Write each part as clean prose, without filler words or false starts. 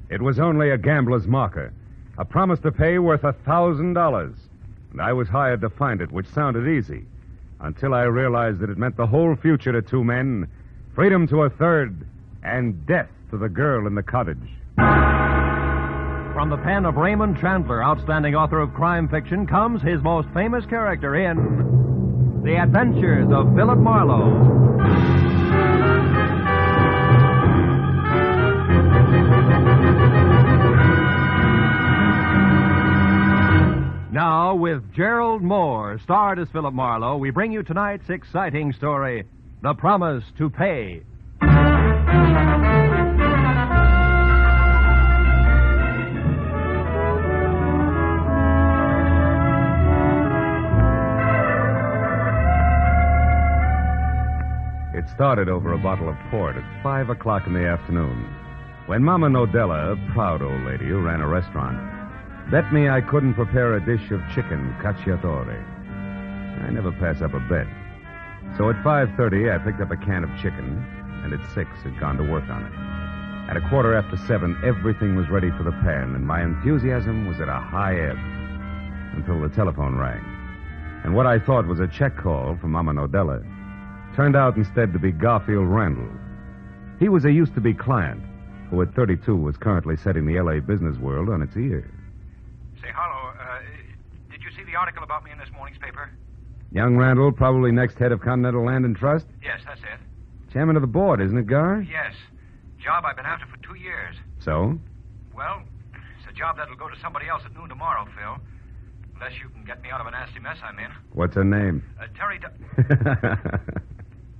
It was only a gambler's marker, a promise to pay worth $1,000. And I was hired to find it, which sounded easy, until I realized that it meant the whole future to two men, freedom to a third, and death to the girl in the cottage. From the pen of Raymond Chandler, outstanding author of crime fiction, comes his most famous character in The Adventures of Philip Marlowe. Now, with Gerald Moore, starred as Philip Marlowe, we bring you tonight's exciting story, The Promise to Pay. It started over a bottle of port at 5 o'clock in the afternoon, when Mama Nodella, a proud old lady who ran a restaurant, bet me I couldn't prepare a dish of chicken cacciatore. I never pass up a bet. So at 5:30, I picked up a can of chicken, and at 6 had gone to work on it. At 7:15, everything was ready for the pan, and my enthusiasm was at a high ebb until the telephone rang. And what I thought was a check call from Mama Nodella turned out instead to be Garfield Randall. He was a used-to-be client who at 32 was currently setting the L.A. business world on its ear. Say, Harlow, did you see the article about me in this morning's paper? Young Randall, probably next head of Continental Land and Trust? Yes, that's it. Chairman of the board, isn't it, Gar? Yes. Job I've been after for 2 years. So? Well, it's a job that'll go to somebody else at noon tomorrow, Phil. Unless you can get me out of a nasty mess I'm in. What's her name? Terry...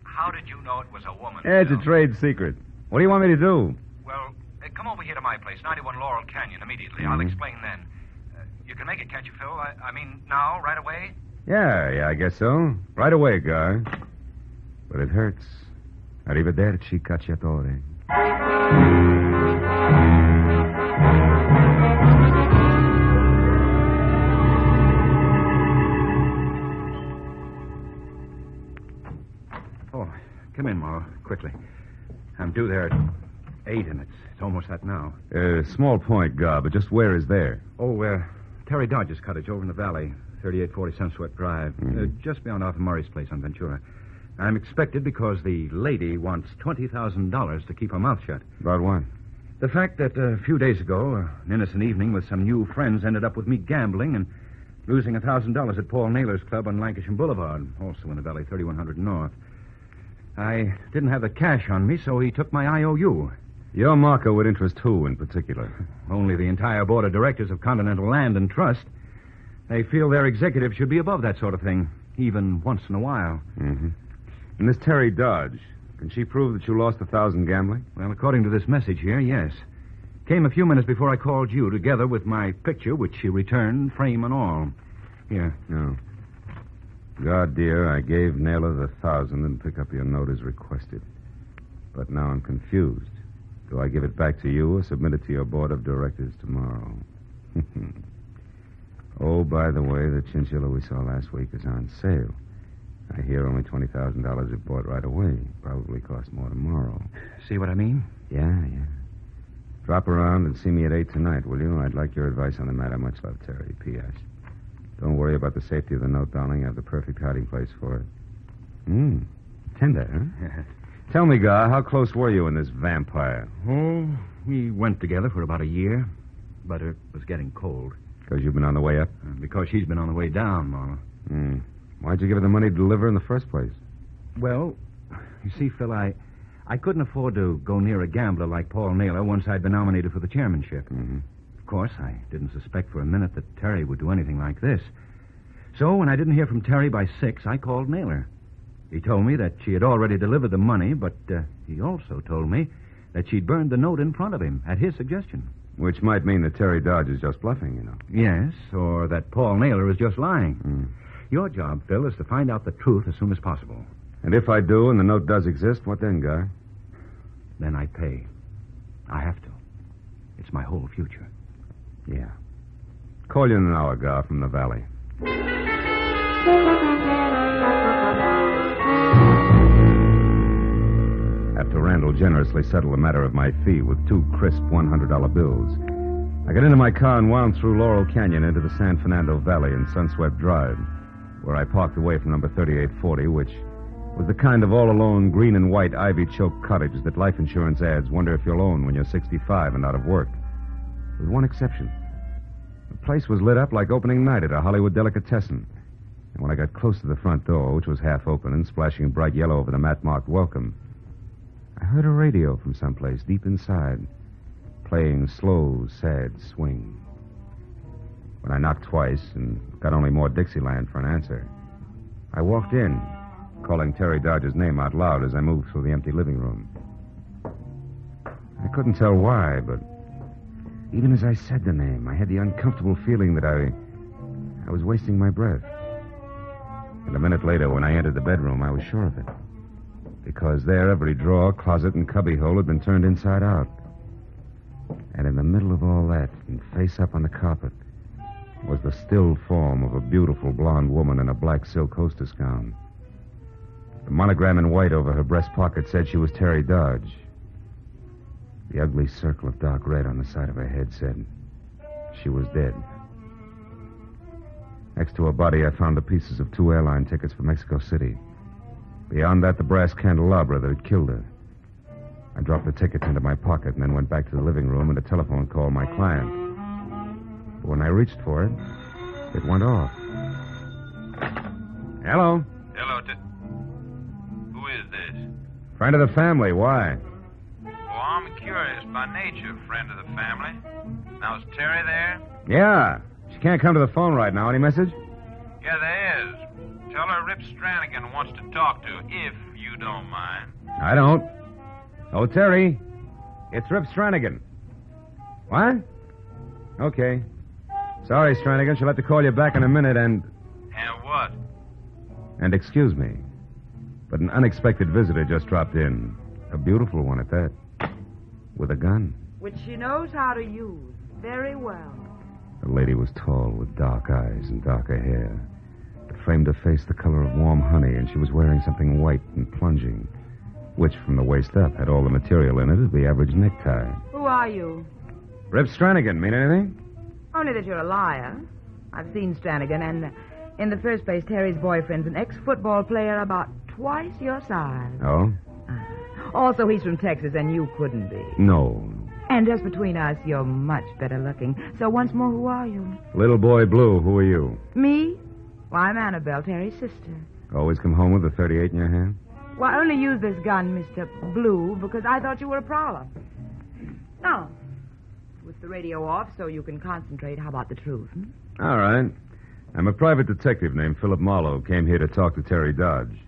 How did you know it was a woman, It's Phil? a trade secret. What do you want me to do? Well, come over here to my place, 91 Laurel Canyon, immediately. I'll explain then. You can make it, can't you, Phil? I mean, now, right away? Yeah, I guess so. Right away, Gar. But it hurts. Arrivederci, cacciatore. Oh, come in, Marlowe, quickly. I'm due there at 8, and it's almost that now. Small point, Gar, but just where is there? Oh, Terry Dodge's cottage over in the valley, 3840 Sunsweat Drive, just beyond Arthur Murray's place on Ventura. I'm expected because the lady wants $20,000 to keep her mouth shut. About what? The fact that a few days ago, an innocent evening with some new friends ended up with me gambling and losing $1,000 at Paul Naylor's club on Lancashire Boulevard, also in the valley, 3100 North. I didn't have the cash on me, so he took my IOU. Your marker would interest who in particular? Only the entire board of directors of Continental Land and Trust. They feel their executives should be above that sort of thing, even once in a while. Mm-hmm. And this Terry Dodge, can she prove that you lost $1,000 gambling? Well, according to this message here, yes. Came a few minutes before I called you, together with my picture, which she returned, frame and all. Here. No. God, dear, I gave Naylor the $1,000 and pick up your note as requested. But now I'm confused. Do I give it back to you or submit it to your board of directors tomorrow? Oh, by the way, the chinchilla we saw last week is on sale. I hear only $20,000 if bought right away. Probably cost more tomorrow. See what I mean? Yeah. Drop around and see me at 8 tonight, will you? I'd like your advice on the matter. Much love, Terry. P.S. Don't worry about the safety of the note, darling. I have the perfect hiding place for it. Tender, huh? Tell me, Gar, how close were you and this vampire? Oh, we went together for about a year, but it was getting cold. Because you've been on the way up? Because she's been on the way down, Marlowe. Why'd you give her the money to deliver in the first place? Well, you see, Phil, I couldn't afford to go near a gambler like Paul Naylor once I'd been nominated for the chairmanship. Mm-hmm. Of course, I didn't suspect for a minute that Terry would do anything like this. So when I didn't hear from Terry by 6, I called Naylor. He told me that she had already delivered the money, but he also told me that she'd burned the note in front of him at his suggestion. Which might mean that Terry Dodge is just bluffing, you know. Yes, or that Paul Naylor is just lying. Your job, Phil, is to find out the truth as soon as possible. And if I do and the note does exist, what then, Guy? Then I pay. I have to. It's my whole future. Yeah. Call you in an hour, Gar, from the valley. At after Randall generously settled the matter of my fee with 2 crisp $100 bills, I got into my car and wound through Laurel Canyon into the San Fernando Valley and Sunswept Drive, where I parked away from number 3840, which was the kind of all-alone green and white ivy-choked cottage that life insurance ads wonder if you'll own when you're 65 and out of work. With one exception. The place was lit up like opening night at a Hollywood delicatessen. And when I got close to the front door, which was half open and splashing bright yellow over the mat-marked welcome, I heard a radio from someplace deep inside, playing slow, sad swing. When I knocked twice and got only more Dixieland for an answer, I walked in, calling Terry Dodge's name out loud as I moved through the empty living room. I couldn't tell why, but even as I said the name, I had the uncomfortable feeling that I was wasting my breath. And a minute later, when I entered the bedroom, I was sure of it. Because there, every drawer, closet, and cubbyhole had been turned inside out. And in the middle of all that, and face up on the carpet, was the still form of a beautiful blonde woman in a black silk hostess gown. The monogram in white over her breast pocket said she was Terry Dodge. The ugly circle of dark red on the side of her head said she was dead. Next to her body, I found the pieces of 2 airline tickets for Mexico City. Beyond that, the brass candelabra that had killed her. I dropped the tickets into my pocket and then went back to the living room and a telephone called my client. But when I reached for it, it went off. Hello? Hello, who is this? Friend of the family. Why? Well, I'm curious by nature, friend of the family. Now, is Terry there? Yeah. She can't come to the phone right now. Any message? Yeah, there is. Tell her Rip Stranigan wants to talk to her, if you don't mind. I don't. Oh, Terry. It's Rip Stranigan. What? Okay. Sorry, Stranigan. She'll have to call you back in a minute and... And what? And excuse me, but an unexpected visitor just dropped in. A beautiful one at that. With a gun. Which she knows how to use very well. The lady was tall with dark eyes and darker hair. It framed her face the color of warm honey, and she was wearing something white and plunging, which from the waist up had all the material in it of the average necktie. Who are you? Rip Stranigan. Mean anything? Only that you're a liar. I've seen Stranigan, and in the first place, Terry's boyfriend's an ex-football player about twice your size. Oh? Also, he's from Texas, and you couldn't be. No. And just between us, you're much better looking. So once more, who are you? Little boy Blue, who are you? Me? Well, I'm Annabelle, Terry's sister. Always come home with a .38 in your hand? Well, I only used this gun, Mr. Blue, because I thought you were a prowler. Now, with the radio off so you can concentrate, how about the truth? All right. I'm a private detective named Philip Marlowe. Came here to talk to Terry Dodge.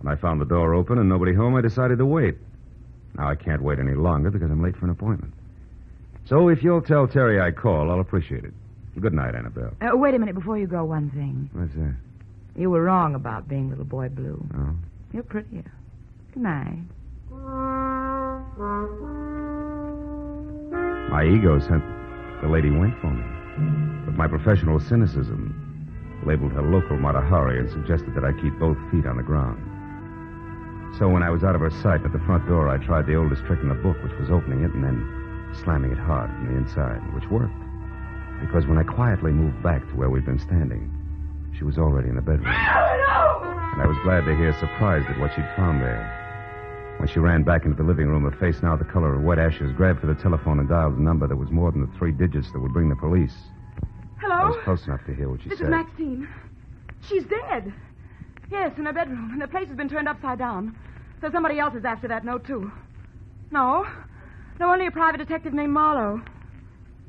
When I found the door open and nobody home, I decided to wait. Now I can't wait any longer because I'm late for an appointment. So if you'll tell Terry I called, I'll appreciate it. Good night, Annabelle. Wait a minute before you go, one thing. What's that? You were wrong about being little boy Blue. Oh? You're prettier. Good night. My ego sent the lady went for me. But my professional cynicism labeled her local Matahari and suggested that I keep both feet on the ground. So when I was out of her sight at the front door, I tried the oldest trick in the book, which was opening it and then slamming it hard from the inside, which worked. Because when I quietly moved back to where we'd been standing, she was already in the bedroom. And I was glad to hear, surprised at what she'd found there. When she ran back into the living room, her face now the color of wet ashes, grabbed for the telephone and dialed a number that was more than the 3 digits that would bring the police. Hello? I was close enough to hear what she This said. is Maxine. She's dead. Yes, in her bedroom, and the place has been turned upside down. So somebody else is after that note, too. No, only a private detective named Marlowe.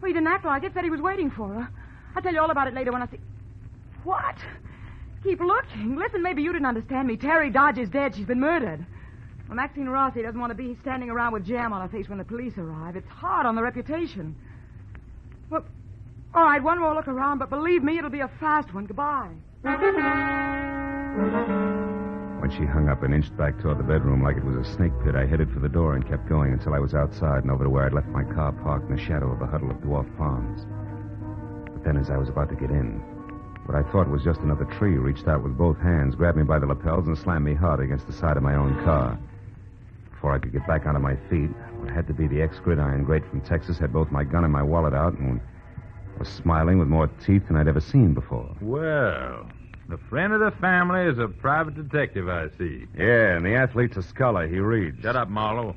Well, he didn't act like it, said he was waiting for her. I'll tell you all about it later when I see... What? Keep looking. Listen, maybe you didn't understand me. Terry Dodge is dead. She's been murdered. Well, Maxine Rossi doesn't want to be standing around with jam on her face when the police arrive. It's hard on the reputation. Well, all right, one more look around, but believe me, it'll be a fast one. Goodbye. When she hung up and inched back toward the bedroom like it was a snake pit, I headed for the door and kept going until I was outside and over to where I'd left my car parked in the shadow of a huddle of dwarf palms. But then as I was about to get in, what I thought was just another tree reached out with both hands, grabbed me by the lapels, and slammed me hard against the side of my own car. Before I could get back onto my feet, what had to be the ex-gridiron great from Texas had both my gun and my wallet out and was smiling with more teeth than I'd ever seen before. Well, the friend of the family is a private detective, I see. Yeah, and the athlete's a scholar. He reads. Shut up, Marlowe.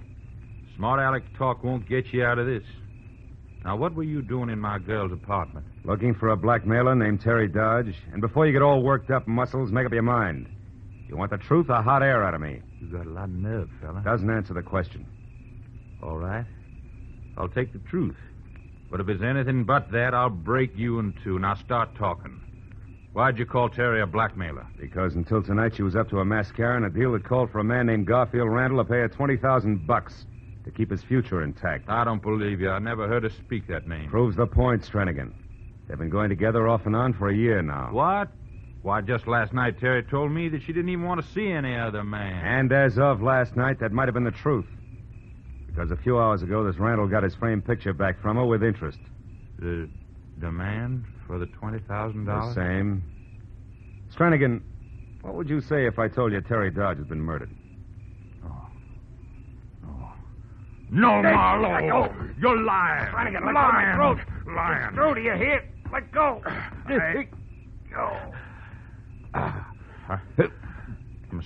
Smart aleck talk won't get you out of this. Now, what were you doing in my girl's apartment? Looking for a blackmailer named Terry Dodge. And before you get all worked up, Muscles, make up your mind. You want the truth or hot air out of me? You got a lot of nerve, fella. Doesn't answer the question. All right. I'll take the truth. But if it's anything but that, I'll break you in two. Now start talking. Why'd you call Terry a blackmailer? Because until tonight she was up to a mascara and a deal that called for a man named Garfield Randall to pay her $20,000 to keep his future intact. I don't believe you. I never heard her speak that name. Proves the point, Stranigan. They've been going together off and on for a year now. What? Why, just last night Terry told me that she didn't even want to see any other man. And as of last night, that might have been the truth. Because a few hours ago, this Randall got his framed picture back from her with interest. The demand for the $20,000? The same. Stranigan, what would you say if I told you Terry Dodge has been murdered? No, Marlowe! You're lying! Flanagan, let go of my throat! Lying! His throat, do you hear? Let go! Go. I'm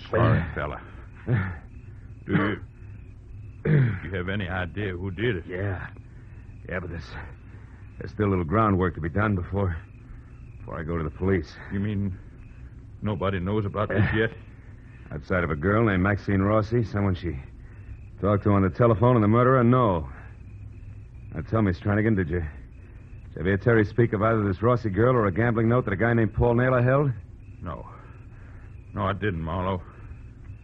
sorry, fella. Do you have any idea who did it? Yeah, but there's still a little groundwork to be done before I go to the police. You mean nobody knows about this yet? Outside of a girl named Maxine Rossi, someone she talked to on the telephone, and the murderer, no. Now tell me, Stranigan, did you ever hear Terry speak of either this Rossi girl or a gambling note that a guy named Paul Naylor held? No, I didn't, Marlowe.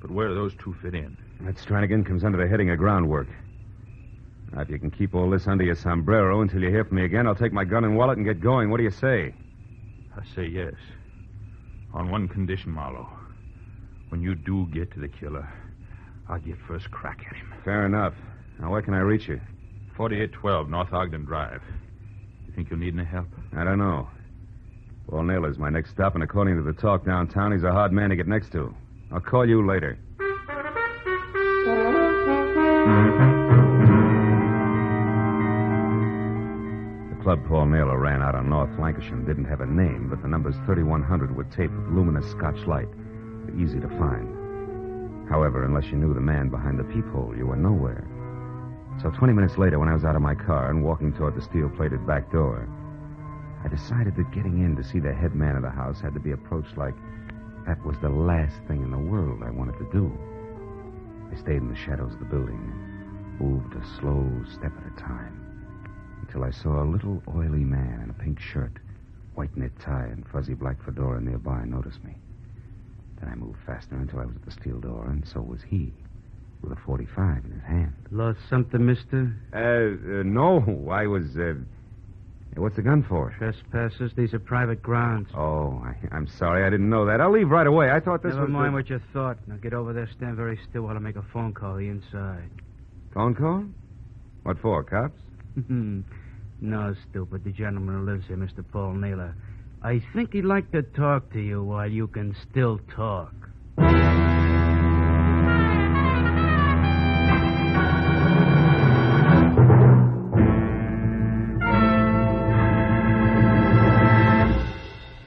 But where do those two fit in? That, Stranigan, comes under the heading of groundwork. Now, if you can keep all this under your sombrero until you hear from me again, I'll take my gun and wallet and get going. What do you say? I say yes. On one condition, Marlowe. When you do get to the killer, I'll get first crack at him. Fair enough. Now, where can I reach you? 4812 North Ogden Drive. You think you'll need any help? I don't know. Paul Naylor's my next stop, and according to the talk downtown, he's a hard man to get next to. I'll call you later. The club Paul Naylor ran out on North Lancashire didn't have a name, but the numbers 3100 were taped with luminous Scotch light. Easy to find. However, unless you knew the man behind the peephole, you were nowhere. So 20 minutes later, when I was out of my car and walking toward the steel-plated back door, I decided that getting in to see the head man of the house had to be approached like that was the last thing in the world I wanted to do. I stayed in the shadows of the building, moved a slow step at a time, until I saw a little oily man in a pink shirt, white knit tie, and fuzzy black fedora nearby notice me. Then I moved faster until I was at the steel door, and so was he, with a .45 in his hand. Lost something, mister? No. I was, what's the gun for? Trespassers. These are private grounds. Oh, I'm sorry. I didn't know that. I'll leave right away. I thought this Never was... mind what you thought. Now get over there, stand very still while I make a phone call inside. Phone call? What for, cops? No, stupid. The gentleman who lives here, Mr. Paul Naylor. I think he'd like to talk to you while you can still talk.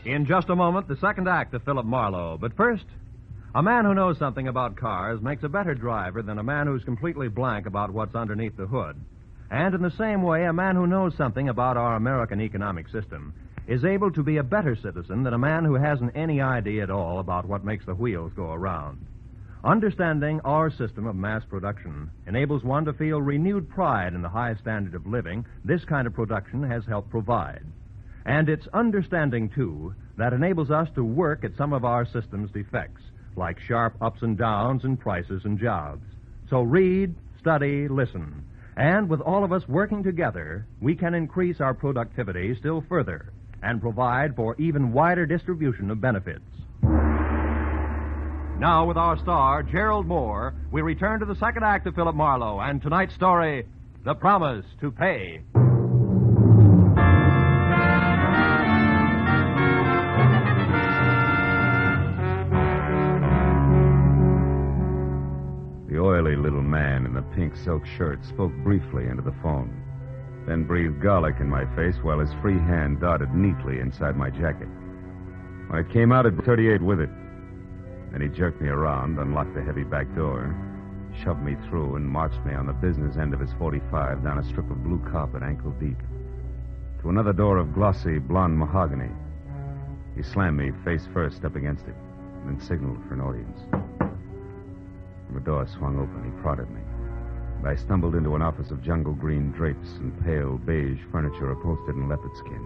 In just a moment, the second act of Philip Marlowe. But first, a man who knows something about cars makes a better driver than a man who's completely blank about what's underneath the hood. And in the same way, a man who knows something about our American economic system is able to be a better citizen than a man who hasn't any idea at all about what makes the wheels go around. Understanding our system of mass production enables one to feel renewed pride in the high standard of living this kind of production has helped provide. And it's understanding, too, that enables us to work at some of our system's defects, like sharp ups and downs in prices and jobs. So read, study, listen. And with all of us working together, we can increase our productivity still further and provide for even wider distribution of benefits. Now, with our star, Gerald Moore, we return to the second act of Philip Marlowe and tonight's story, The Promise to Pay. The oily little man in the pink silk shirt spoke briefly into the phone, then breathed garlic in my face while his free hand darted neatly inside my jacket. When it came out, it brought 38 with it. Then he jerked me around, unlocked the heavy back door, shoved me through, and marched me on the business end of his 45 down a strip of blue carpet ankle deep to another door of glossy blonde mahogany. He slammed me face first up against it, and then signaled for an audience. The door swung open. He prodded me. And I stumbled into an office of jungle green drapes and pale beige furniture upholstered in leopard skin.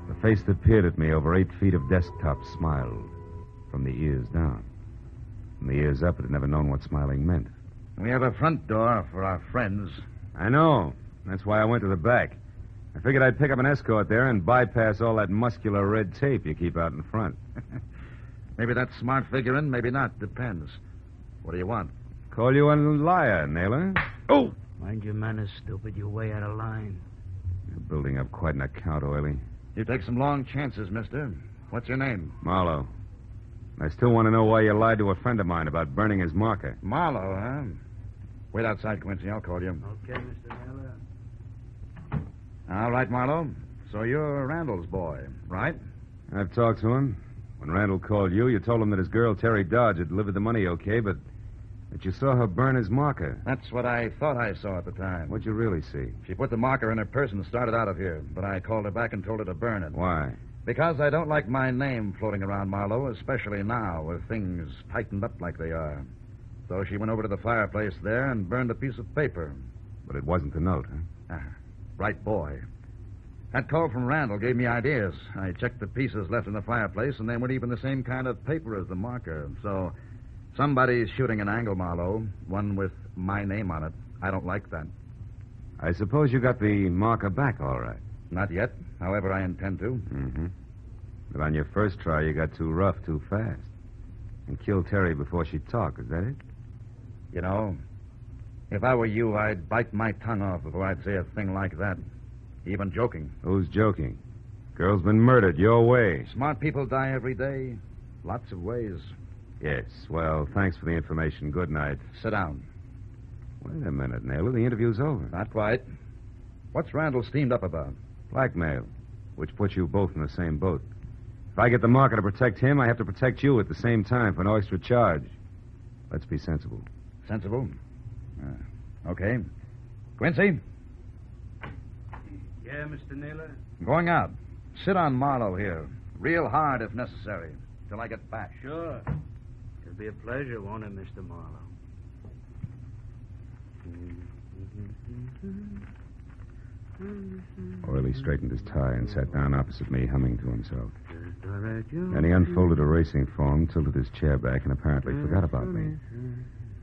The face that peered at me over 8 feet of desktop smiled, from the ears down. From the ears up, it had never known what smiling meant. We have a front door for our friends. I know. That's why I went to the back. I figured I'd pick up an escort there and bypass all that muscular red tape you keep out in front. Maybe that's smart figuring, maybe not. Depends. What do you want? Call you a liar, Naylor. Oh! Mind your manners, stupid. You're way out of line. You're building up quite an account, Oily. You take some long chances, mister. What's your name? Marlowe. I still want to know why you lied to a friend of mine about burning his marker. Marlowe, huh? Wait outside, Quincy. I'll call you. Okay, Mr. Miller. All right, Marlowe. So you're Randall's boy, right? I've talked to him. When Randall called you, you told him that his girl, Terry Dodge, had delivered the money okay, but that you saw her burn his marker. That's what I thought I saw at the time. What'd you really see? She put the marker in her purse and started out of here, but I called her back and told her to burn it. Why? Because I don't like my name floating around, Marlowe, especially now with things tightened up like they are. So she went over to the fireplace there and burned a piece of paper. But it wasn't the note, huh? Right boy. That call from Randall gave me ideas. I checked the pieces left in the fireplace, and they weren't even the same kind of paper as the marker. So somebody's shooting an angle, Marlowe, one with my name on it. I don't like that. I suppose you got the marker back all right. Not yet. However, I intend to. Mm-hmm. But on your first try, you got too rough too fast. And killed Terry before she talked. Is that it? You know, if I were you, I'd bite my tongue off before I'd say a thing like that. Even joking. Who's joking? Girl's been murdered your way. Smart people die every day. Lots of ways. Yes. Well, thanks for the information. Good night. Sit down. Wait a minute, Naylor. The interview's over. Not quite. What's Randall steamed up about? Blackmail, which puts you both in the same boat. If I get the marker to protect him, I have to protect you at the same time for no extra charge. Let's be sensible. Sensible? Okay. Quincy? Yeah, Mr. Naylor? I'm going out. Sit on Marlowe here. Real hard if necessary. Till I get back. Sure. It'll be a pleasure, won't it, Mr. Marlowe? Oily straightened his tie and sat down opposite me, humming to himself. Then he unfolded a racing form, tilted his chair back, and apparently forgot about me.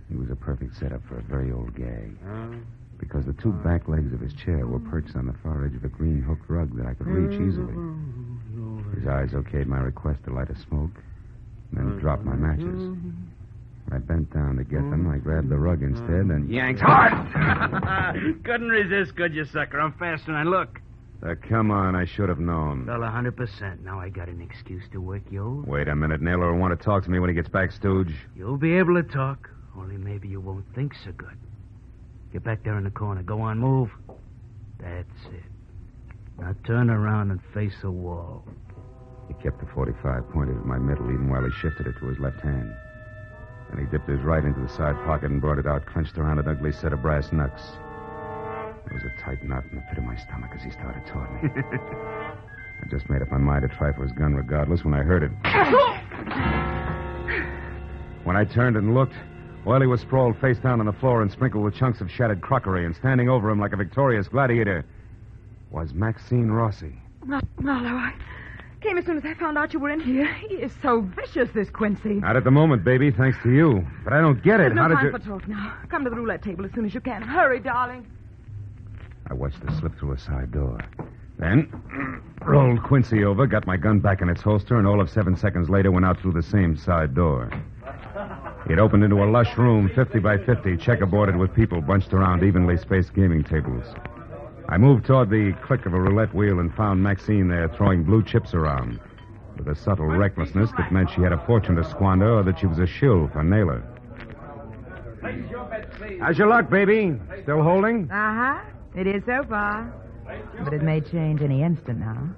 He was a perfect setup for a very old gag. Because the 2 back legs of his chair were perched on the far edge of a green hooked rug that I could reach easily. His eyes okayed my request to light a smoke, and then dropped my matches. When I bent down to get them, I grabbed the rug instead and yanked hard. Couldn't resist, could you, sucker? I'm faster than I look. Come on, I should have known. Well, 100%. Now I got an excuse to work you. Wait a minute, Naylor will want to talk to me when he gets back, Stooge. You'll be able to talk, only maybe you won't think so good. Get back there in the corner. Go on, move. That's it. Now turn around and face the wall. He kept the 45 pointed at my middle even while he shifted it to his left hand. Then he dipped his right into the side pocket and brought it out, clenched around an ugly set of brass knucks. There was a tight knot in the pit of my stomach as he started toward me. I just made up my mind to try for his gun regardless when I heard it. When I turned and looked, Wiley was sprawled face down on the floor and sprinkled with chunks of shattered crockery, and standing over him like a victorious gladiator was Maxine Rossi. Marlowe, I came as soon as I found out you were in here. He is so vicious, this Quincy. Not at the moment, baby, thanks to you. But I don't get it. There's no How did time you... for talk now. Come to the roulette table as soon as you can. Hurry, darling. I watched her slip through a side door. Then rolled Quincy over, got my gun back in its holster, and all of 7 seconds later went out through the same side door. It opened into a lush room, 50 by 50, checkerboarded with people bunched around evenly spaced gaming tables. I moved toward the click of a roulette wheel and found Maxine there throwing blue chips around with a subtle recklessness that meant she had a fortune to squander or that she was a shill for Naylor. How's your luck, baby? Still holding? Uh-huh. It is so far. But it may change any instant now.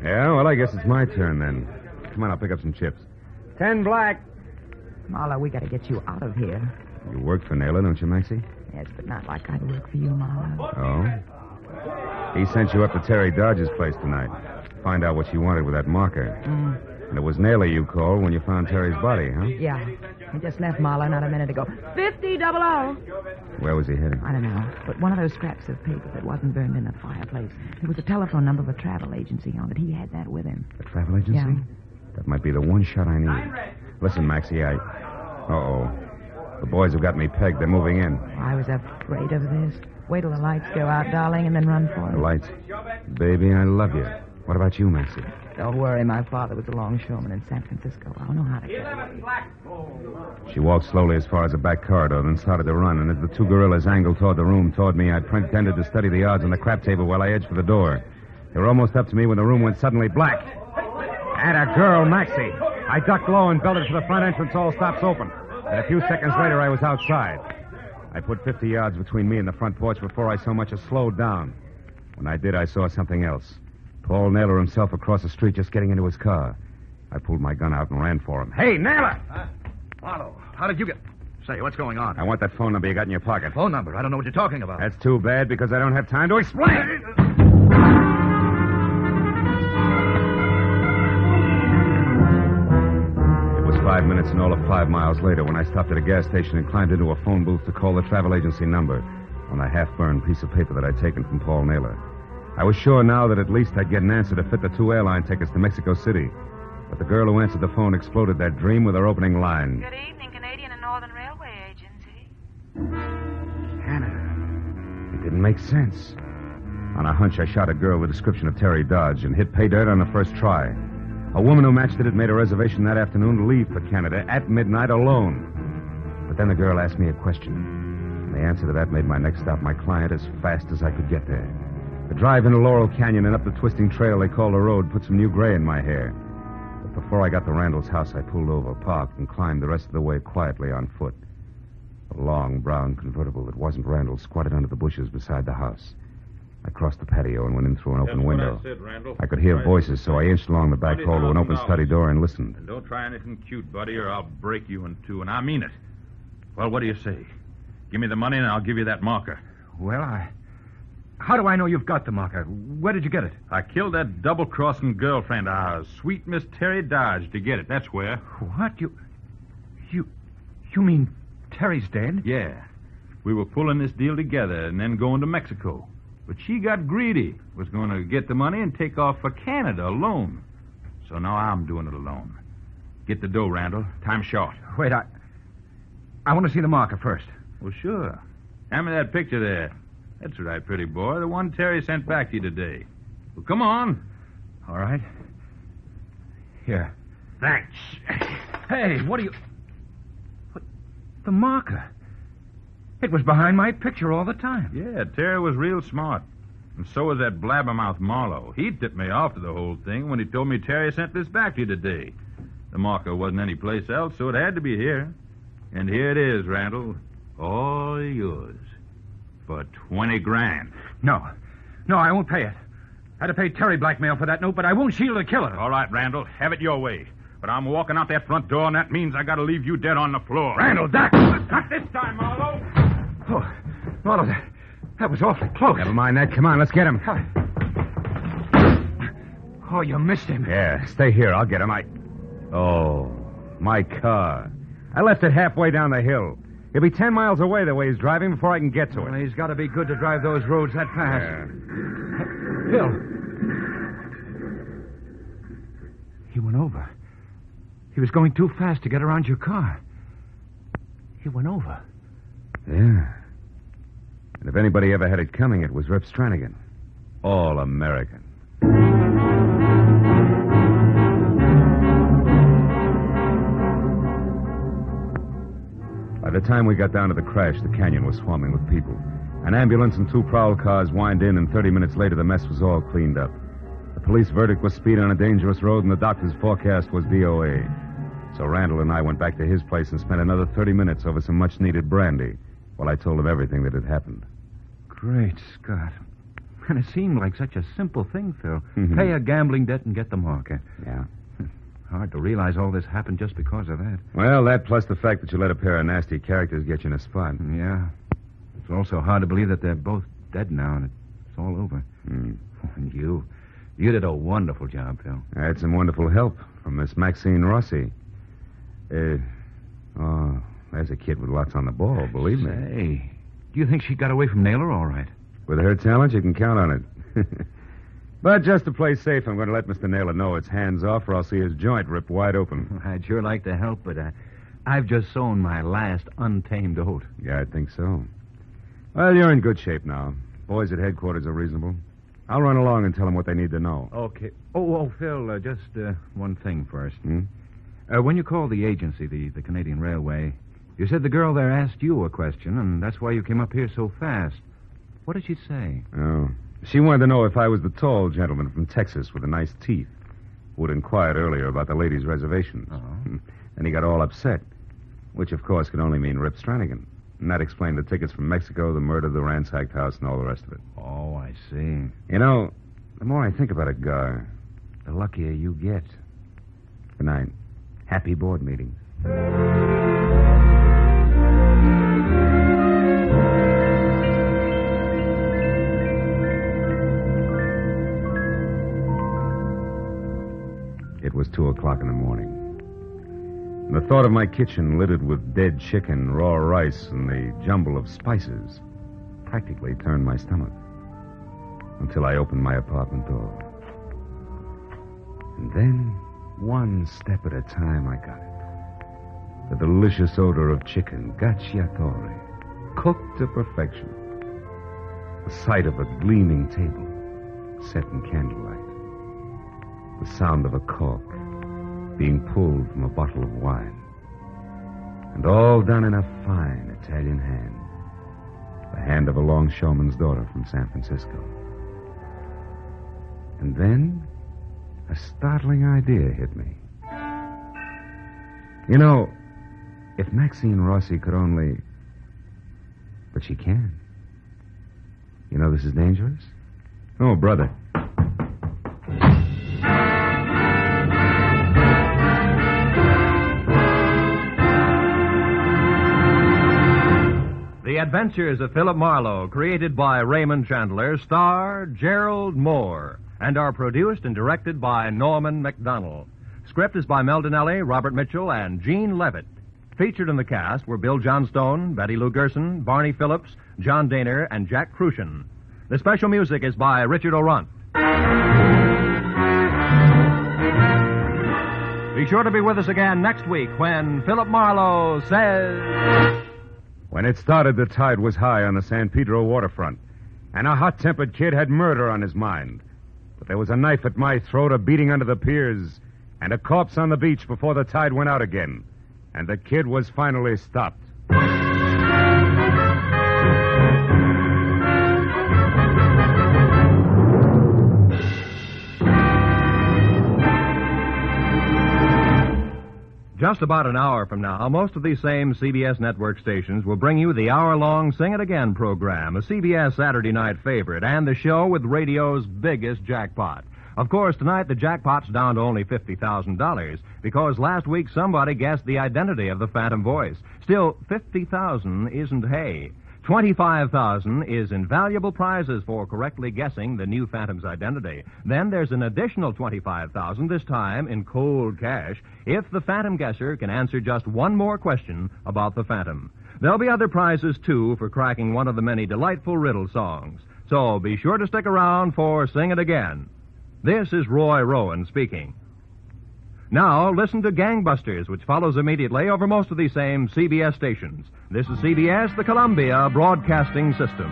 Yeah, well, I guess it's my turn then. Come on, I'll pick up some chips. 10 black. Marlowe, we got to get you out of here. You work for Naylor, don't you, Maxie? Yes, but not like I'd work for you, Marlowe. Oh? He sent you up to Terry Dodge's place tonight. Find out what you wanted with that marker. And it was Naylor you called when you found Terry's body, huh? Yeah. He just left Marlowe not a minute ago. 50-00. Where was he heading? I don't know. But one of those scraps of paper that wasn't burned in the fireplace. There was a telephone number of a travel agency on it. He had that with him. A travel agency? Yeah. That might be the one shot I need. Listen, Maxie, Uh-oh. The boys have got me pegged. They're moving in. I was afraid of this. Wait till the lights go out, darling, and then run for it. The lights. Baby, I love you. What about you, Maxie? Don't worry. My father was a longshoreman in San Francisco. I'll know how to get away. She walked slowly as far as the back corridor, then started to run. And as the two gorillas angled toward the room toward me, I pretended to study the odds on the crap table while I edged for the door. They were almost up to me when the room went suddenly black. And a girl, Maxie. I ducked low and belted for the front entrance, all stops open. And a few seconds later, I was outside. I put 50 yards between me and the front porch before I so much as slowed down. When I did, I saw something else. Paul Naylor himself across the street just getting into his car. I pulled my gun out and ran for him. Hey, Naylor! Marlowe, how did you get... Say, what's going on? I want that phone number you got in your pocket. Phone number? I don't know what you're talking about. That's too bad because I don't have time to explain. It was 5 minutes and all of 5 miles later when I stopped at a gas station and climbed into a phone booth to call the travel agency number on a half-burned piece of paper that I'd taken from Paul Naylor. I was sure now that at least I'd get an answer to fit the 2 airline tickets to Mexico City. But the girl who answered the phone exploded that dream with her opening line. Good evening, Canadian and Northern Railway Agency. Canada. It didn't make sense. On a hunch, I shot a girl with a description of Terry Dodge and hit pay dirt on the first try. A woman who matched it had made a reservation that afternoon to leave for Canada at midnight alone. But then the girl asked me a question. And the answer to that made my next stop my client as fast as I could get there. The drive into Laurel Canyon and up the twisting trail they call the road put some new gray in my hair. But before I got to Randall's house, I pulled over, parked, and climbed the rest of the way quietly on foot. A long brown convertible that wasn't Randall's squatted under the bushes beside the house. I crossed the patio and went in through an open window. I said, Randall. I could hear voices, so I inched along the back hall to an open study door and listened. And don't try anything cute, buddy, or I'll break you in two, and I mean it. Well, what do you say? Give me the money and I'll give you that marker. Well, How do I know you've got the marker? Where did you get it? I killed that double-crossing girlfriend of ours, sweet Miss Terry Dodge, to get it. That's where. What? You mean Terry's dead? Yeah. We were pulling this deal together and then going to Mexico. But she got greedy, was going to get the money and take off for Canada alone. So now I'm doing it alone. Get the dough, Randall. Time's short. Wait, I want to see the marker first. Well, sure. Hand me that picture there. That's right, pretty boy. The one Terry sent back to you today. Well, come on. All right. Here. Thanks. Hey, what are you... What? The marker. It was behind my picture all the time. Yeah, Terry was real smart. And so was that blabbermouth Marlowe. He tipped me off to the whole thing when he told me Terry sent this back to you today. The marker wasn't anyplace else, so it had to be here. And here it is, Randall. All yours. For 20 grand. No, I won't pay it. I had to pay Terry blackmail for that note, but I won't shield the killer. All right, Randall, have it your way. But I'm walking out that front door, and that means I gotta leave you dead on the floor. Randall, Doc! Not this time, Marlowe! Oh, Marlowe, that was awfully close. Never mind that. Come on, let's get him. Oh, you missed him. Yeah, stay here. I'll get him. Oh, my car. I left it halfway down the hill. He'll be 10 miles away the way he's driving before I can get to it. Well, he's got to be good to drive those roads that fast. Yeah. Bill. He went over. He was going too fast to get around your car. He went over. Yeah. And if anybody ever had it coming, it was Rip Stranigan. All American. By the time we got down to the crash, the canyon was swarming with people. An ambulance and 2 prowl cars whined in, and 30 minutes later, the mess was all cleaned up. The police verdict was speed on a dangerous road, and the doctor's forecast was DOA. So Randall and I went back to his place and spent another 30 minutes over some much-needed brandy while I told him everything that had happened. Great Scott. And it seemed like such a simple thing, Phil. Mhm. Pay a gambling debt and get the marker. Yeah. Hard to realize all this happened just because of that. Well, that plus the fact that you let a pair of nasty characters get you in a spot. Yeah. It's also hard to believe that they're both dead now and it's all over. Mm. And you did a wonderful job, Phil. I had some wonderful help from Miss Maxine Rossi. There's a kid with lots on the ball, believe me. Say, do you think she got away from Naylor all right? With her talent, you can count on it. But just to play safe, I'm going to let Mr. Naylor know it's hands off, or I'll see his joint ripped wide open. I'd sure like to help, but I've just sown my last untamed oat. Yeah, I think so. Well, you're in good shape now. Boys at headquarters are reasonable. I'll run along and tell them what they need to know. Okay. Oh, Phil, just one thing first. Hmm? When you called the agency, the Canadian Railway, you said the girl there asked you a question, and that's why you came up here so fast. What did she say? Oh. She wanted to know if I was the tall gentleman from Texas with the nice teeth who had inquired earlier about the ladies' reservations. Oh. And he got all upset, which, of course, could only mean Rip Stranigan. And that explained the tickets from Mexico, the murder, the ransacked house, and all the rest of it. Oh, I see. You know, the more I think about it, Gar, the luckier you get. Good night. Happy board meetings. It was 2:00 in the morning. And the thought of my kitchen littered with dead chicken, raw rice, and the jumble of spices practically turned my stomach until I opened my apartment door. And then, one step at a time, I got it. The delicious odor of chicken, gacciatore, cooked to perfection. The sight of a gleaming table set in candlelight. The sound of a cork being pulled from a bottle of wine. And all done in a fine Italian hand. The hand of a longshoreman's daughter from San Francisco. And then, a startling idea hit me. You know, if Maxine Rossi could only... But she can. You know this is dangerous? Oh, brother. The Adventures of Philip Marlowe, created by Raymond Chandler, star Gerald Moore, and are produced and directed by Norman MacDonald. Script is by Mel Dinelli, Robert Mitchell, and Gene Levitt. Featured in the cast were Bill Johnstone, Betty Lou Gerson, Barney Phillips, John Daner, and Jack Crucian. The special music is by Richard O'Runt. Be sure to be with us again next week when Philip Marlowe says... When it started, the tide was high on the San Pedro waterfront, and a hot-tempered kid had murder on his mind. But there was a knife at my throat, a beating under the piers, and a corpse on the beach before the tide went out again. And the kid was finally stopped. Just about an hour from now, most of these same CBS network stations will bring you the hour-long Sing It Again program, a CBS Saturday night favorite, and the show with radio's biggest jackpot. Of course, tonight the jackpot's down to only $50,000 because last week somebody guessed the identity of the Phantom voice. Still, $50,000 isn't hay. $25,000 is invaluable prizes for correctly guessing the new Phantom's identity. Then there's an additional $25,000, this time in cold cash, if the Phantom guesser can answer just one more question about the Phantom. There'll be other prizes, too, for cracking one of the many delightful riddle songs. So be sure to stick around for Sing It Again. This is Roy Rowan speaking. Now, listen to Gangbusters, which follows immediately over most of these same CBS stations. This is CBS, the Columbia Broadcasting System.